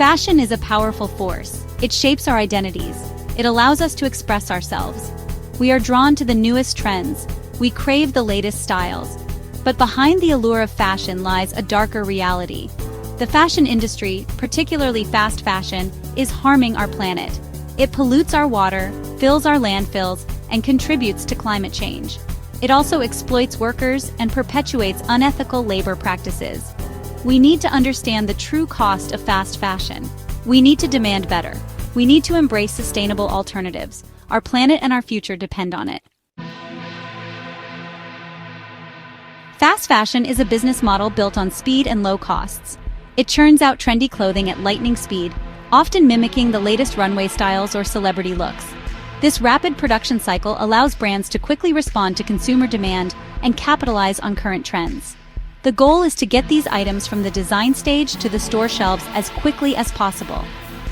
Fashion is a powerful force. It shapes our identities. It allows us to express ourselves. We are drawn to the newest trends. We crave the latest styles. But behind the allure of fashion lies a darker reality. The fashion industry, particularly fast fashion, is harming our planet. It pollutes our water, fills our landfills, and contributes to climate change. It also exploits workers and perpetuates unethical labor practices. We need to understand the true cost of fast fashion. We need to demand better. We need to embrace sustainable alternatives. Our planet and our future depend on it. Fast fashion is a business model built on speed and low costs. It churns out trendy clothing at lightning speed, often mimicking the latest runway styles or celebrity looks. This rapid production cycle allows brands to quickly respond to consumer demand and capitalize on current trends. The goal is to get these items from the design stage to the store shelves as quickly as possible.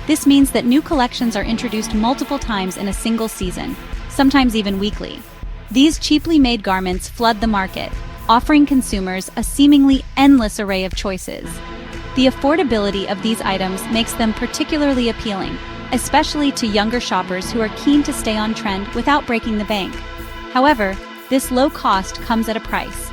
This means that new collections are introduced multiple times in a single season, sometimes even weekly. These cheaply made garments flood the market, offering consumers a seemingly endless array of choices. The affordability of these items makes them particularly appealing, especially to younger shoppers who are keen to stay on trend without breaking the bank. However, this low cost comes at a price.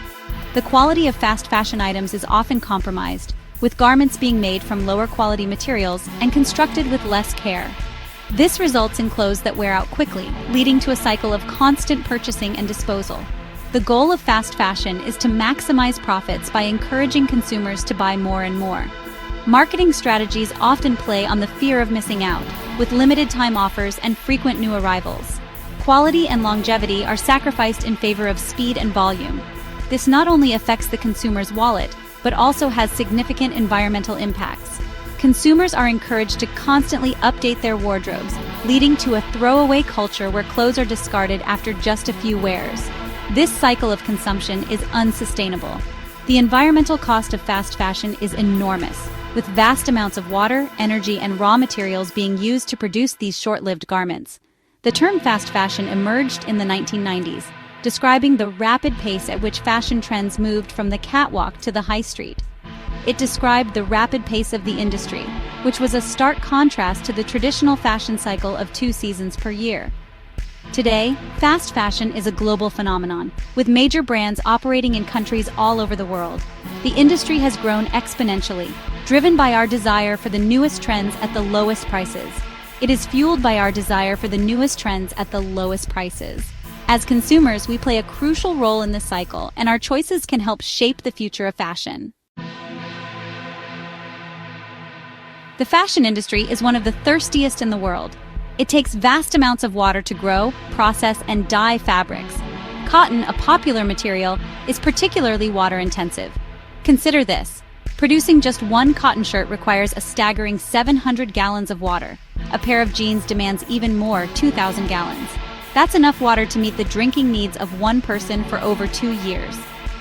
The quality of fast fashion items is often compromised, with garments being made from lower quality materials and constructed with less care. This results in clothes that wear out quickly, leading to a cycle of constant purchasing and disposal. The goal of fast fashion is to maximize profits by encouraging consumers to buy more and more. Marketing strategies often play on the fear of missing out, with limited time offers and frequent new arrivals. Quality and longevity are sacrificed in favor of speed and volume. This not only affects the consumer's wallet, but also has significant environmental impacts. Consumers are encouraged to constantly update their wardrobes, leading to a throwaway culture where clothes are discarded after just a few wears. This cycle of consumption is unsustainable. The environmental cost of fast fashion is enormous, with vast amounts of water, energy, and raw materials being used to produce these short-lived garments. The term fast fashion emerged in the 1990s, describing the rapid pace at which fashion trends moved from the catwalk to the high street. It described the rapid pace of the industry, which was a stark contrast to the traditional fashion cycle of 2 seasons per year. Today, fast fashion is a global phenomenon, with major brands operating in countries all over the world. The industry has grown exponentially, driven by our desire for the newest trends at the lowest prices. It is fueled by our desire for the newest trends at the lowest prices. As consumers, we play a crucial role in this cycle, and our choices can help shape the future of fashion. The fashion industry is one of the thirstiest in the world. It takes vast amounts of water to grow, process, and dye fabrics. Cotton, a popular material, is particularly water-intensive. Consider this. Producing just one cotton shirt requires a staggering 700 gallons of water. A pair of jeans demands even more, 2,000 gallons. That's enough water to meet the drinking needs of one person for over 2 years.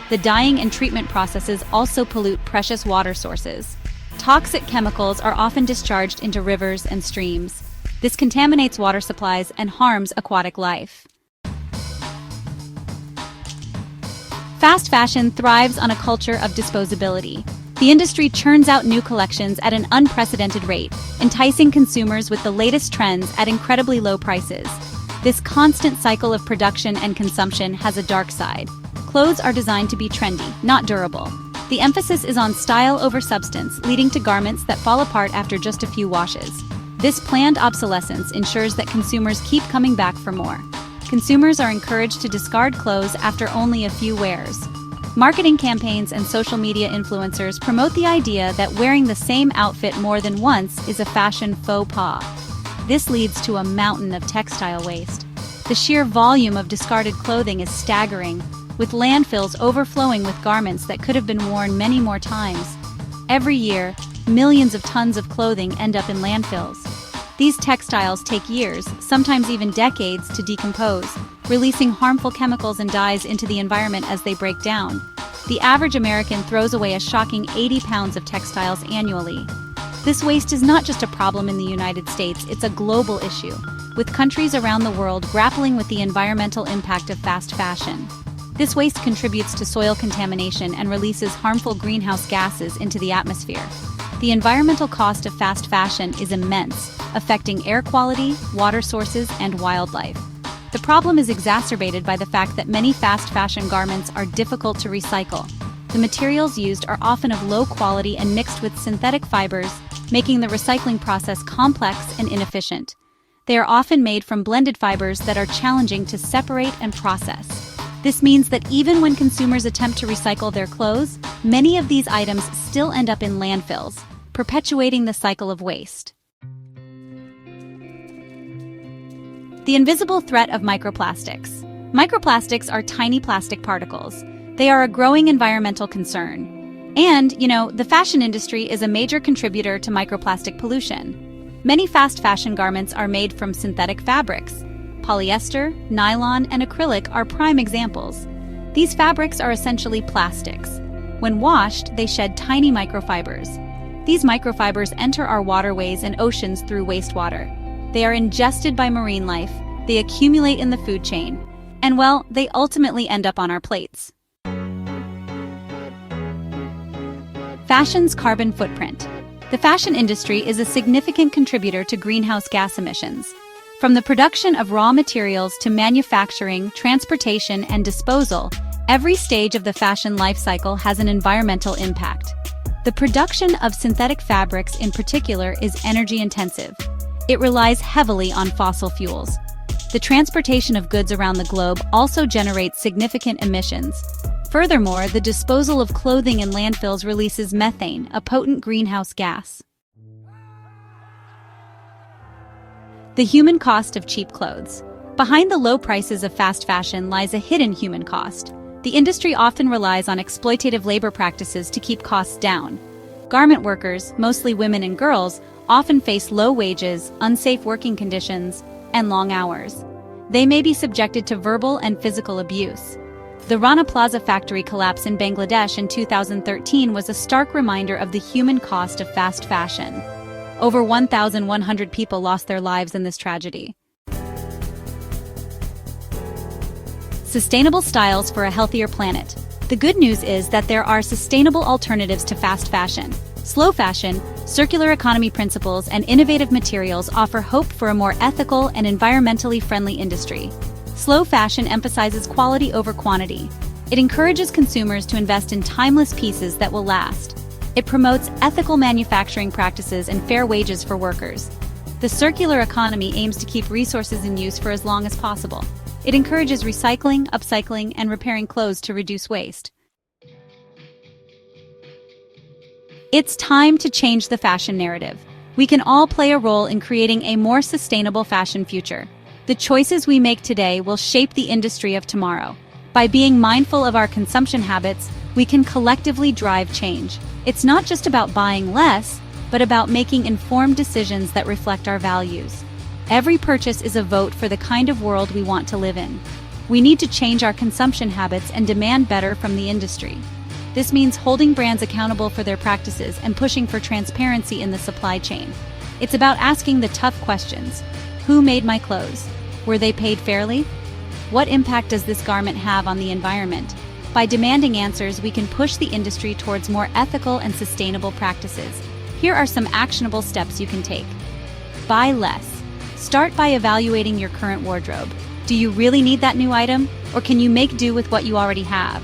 The dyeing and treatment processes also pollute precious water sources. Toxic chemicals are often discharged into rivers and streams. This contaminates water supplies and harms aquatic life. Fast fashion thrives on a culture of disposability. The industry churns out new collections at an unprecedented rate, enticing consumers with the latest trends at incredibly low prices. This constant cycle of production and consumption has a dark side. Clothes are designed to be trendy, not durable. The emphasis is on style over substance, leading to garments that fall apart after just a few washes. This planned obsolescence ensures that consumers keep coming back for more. Consumers are encouraged to discard clothes after only a few wears. Marketing campaigns and social media influencers promote the idea that wearing the same outfit more than once is a fashion faux pas. This leads to a mountain of textile waste. The sheer volume of discarded clothing is staggering, with landfills overflowing with garments that could have been worn many more times. Every year, millions of tons of clothing end up in landfills. These textiles take years, sometimes even decades, to decompose, releasing harmful chemicals and dyes into the environment as they break down. The average American throws away a shocking 80 pounds of textiles annually. This waste is not just a problem in the United States, it's a global issue, with countries around the world grappling with the environmental impact of fast fashion. This waste contributes to soil contamination and releases harmful greenhouse gases into the atmosphere. The environmental cost of fast fashion is immense, affecting air quality, water sources, and wildlife. The problem is exacerbated by the fact that many fast fashion garments are difficult to recycle. The materials used are often of low quality and mixed with synthetic fibers, making the recycling process complex and inefficient. They are often made from blended fibers that are challenging to separate and process. This means that even when consumers attempt to recycle their clothes, many of these items still end up in landfills, perpetuating the cycle of waste. The invisible threat of microplastics. Microplastics are tiny plastic particles. They are a growing environmental concern. And, the fashion industry is a major contributor to microplastic pollution. Many fast fashion garments are made from synthetic fabrics. Polyester, nylon, and acrylic are prime examples. These fabrics are essentially plastics. When washed, they shed tiny microfibers. These microfibers enter our waterways and oceans through wastewater. They are ingested by marine life, they accumulate in the food chain, and they ultimately end up on our plates. Fashion's carbon footprint. The fashion industry is a significant contributor to greenhouse gas emissions. From the production of raw materials to manufacturing, transportation, and disposal, every stage of the fashion life cycle has an environmental impact. The production of synthetic fabrics in particular is energy intensive. It relies heavily on fossil fuels. The transportation of goods around the globe also generates significant emissions. Furthermore, the disposal of clothing in landfills releases methane, a potent greenhouse gas. The human cost of cheap clothes. Behind the low prices of fast fashion lies a hidden human cost. The industry often relies on exploitative labor practices to keep costs down. Garment workers, mostly women and girls, often face low wages, unsafe working conditions, and long hours. They may be subjected to verbal and physical abuse. The Rana Plaza factory collapse in Bangladesh in 2013 was a stark reminder of the human cost of fast fashion. Over 1,100 people lost their lives in this tragedy. Sustainable styles for a healthier planet. The good news is that there are sustainable alternatives to fast fashion. Slow fashion, circular economy principles, and innovative materials offer hope for a more ethical and environmentally friendly industry. Slow fashion emphasizes quality over quantity. It encourages consumers to invest in timeless pieces that will last. It promotes ethical manufacturing practices and fair wages for workers. The circular economy aims to keep resources in use for as long as possible. It encourages recycling, upcycling, and repairing clothes to reduce waste. It's time to change the fashion narrative. We can all play a role in creating a more sustainable fashion future. The choices we make today will shape the industry of tomorrow. By being mindful of our consumption habits, we can collectively drive change. It's not just about buying less, but about making informed decisions that reflect our values. Every purchase is a vote for the kind of world we want to live in. We need to change our consumption habits and demand better from the industry. This means holding brands accountable for their practices and pushing for transparency in the supply chain. It's about asking the tough questions. Who made my clothes? Were they paid fairly? What impact does this garment have on the environment? By demanding answers, we can push the industry towards more ethical and sustainable practices. Here are some actionable steps you can take. Buy less. Start by evaluating your current wardrobe. Do you really need that new item, or can you make do with what you already have?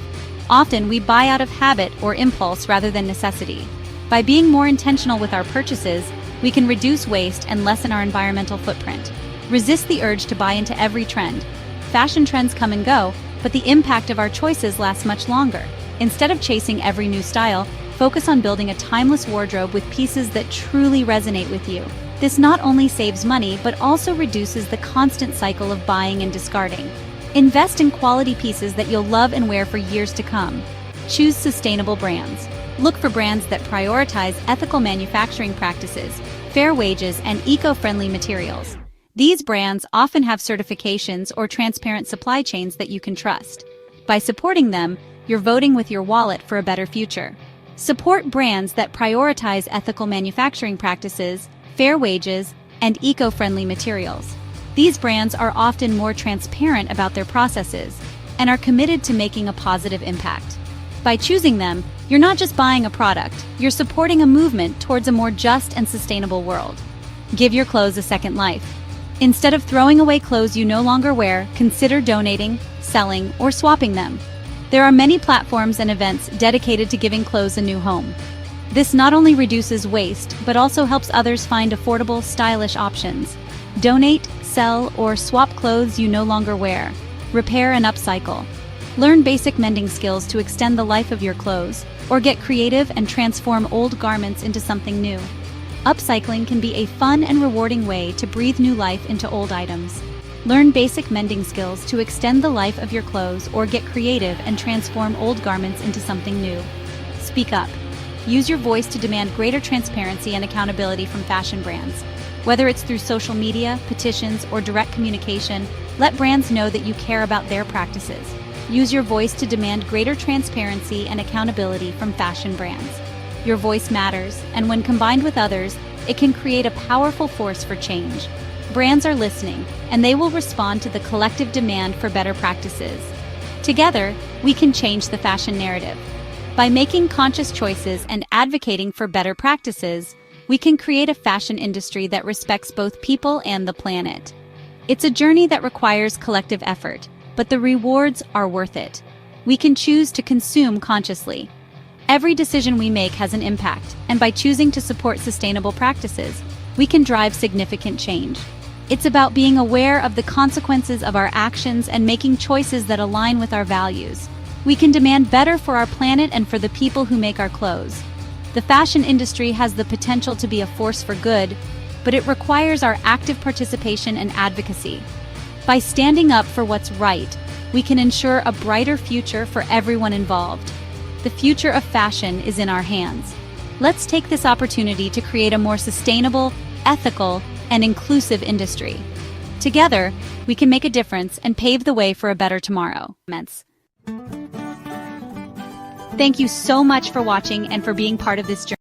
Often, we buy out of habit or impulse rather than necessity. By being more intentional with our purchases, we can reduce waste and lessen our environmental footprint. Resist the urge to buy into every trend. Fashion trends come and go, but the impact of our choices lasts much longer. Instead of chasing every new style, focus on building a timeless wardrobe with pieces that truly resonate with you. This not only saves money, but also reduces the constant cycle of buying and discarding. Invest in quality pieces that you'll love and wear for years to come. Choose sustainable brands. Look for brands that prioritize ethical manufacturing practices, fair wages, and eco-friendly materials. These brands often have certifications or transparent supply chains that you can trust. By supporting them, you're voting with your wallet for a better future. Support brands that prioritize ethical manufacturing practices, fair wages, and eco-friendly materials. These brands are often more transparent about their processes and are committed to making a positive impact. By choosing them, You're not just buying a product, you're supporting a movement towards a more just and sustainable world. Give your clothes a second life. Instead of throwing away clothes you no longer wear, consider donating, selling, or swapping them. There are many platforms and events dedicated to giving clothes a new home. This not only reduces waste, but also helps others find affordable, stylish options. Donate, sell, or swap clothes you no longer wear. Repair and upcycle. Learn basic mending skills to extend the life of your clothes, or get creative and transform old garments into something new. Upcycling can be a fun and rewarding way to breathe new life into old items. Learn basic mending skills to extend the life of your clothes or get creative and transform old garments into something new. Speak up. Use your voice to demand greater transparency and accountability from fashion brands. Whether it's through social media, petitions, or direct communication, let brands know that you care about their practices. Use your voice to demand greater transparency and accountability from fashion brands. Your voice matters, and when combined with others, it can create a powerful force for change. Brands are listening, and they will respond to the collective demand for better practices. Together, we can change the fashion narrative. By making conscious choices and advocating for better practices, we can create a fashion industry that respects both people and the planet. It's a journey that requires collective effort, but the rewards are worth it. We can choose to consume consciously. Every decision we make has an impact, and by choosing to support sustainable practices, we can drive significant change. It's about being aware of the consequences of our actions and making choices that align with our values. We can demand better for our planet and for the people who make our clothes. The fashion industry has the potential to be a force for good, but it requires our active participation and advocacy. By standing up for what's right, we can ensure a brighter future for everyone involved. The future of fashion is in our hands. Let's take this opportunity to create a more sustainable, ethical, and inclusive industry. Together, we can make a difference and pave the way for a better tomorrow. Thank you so much for watching and for being part of this journey.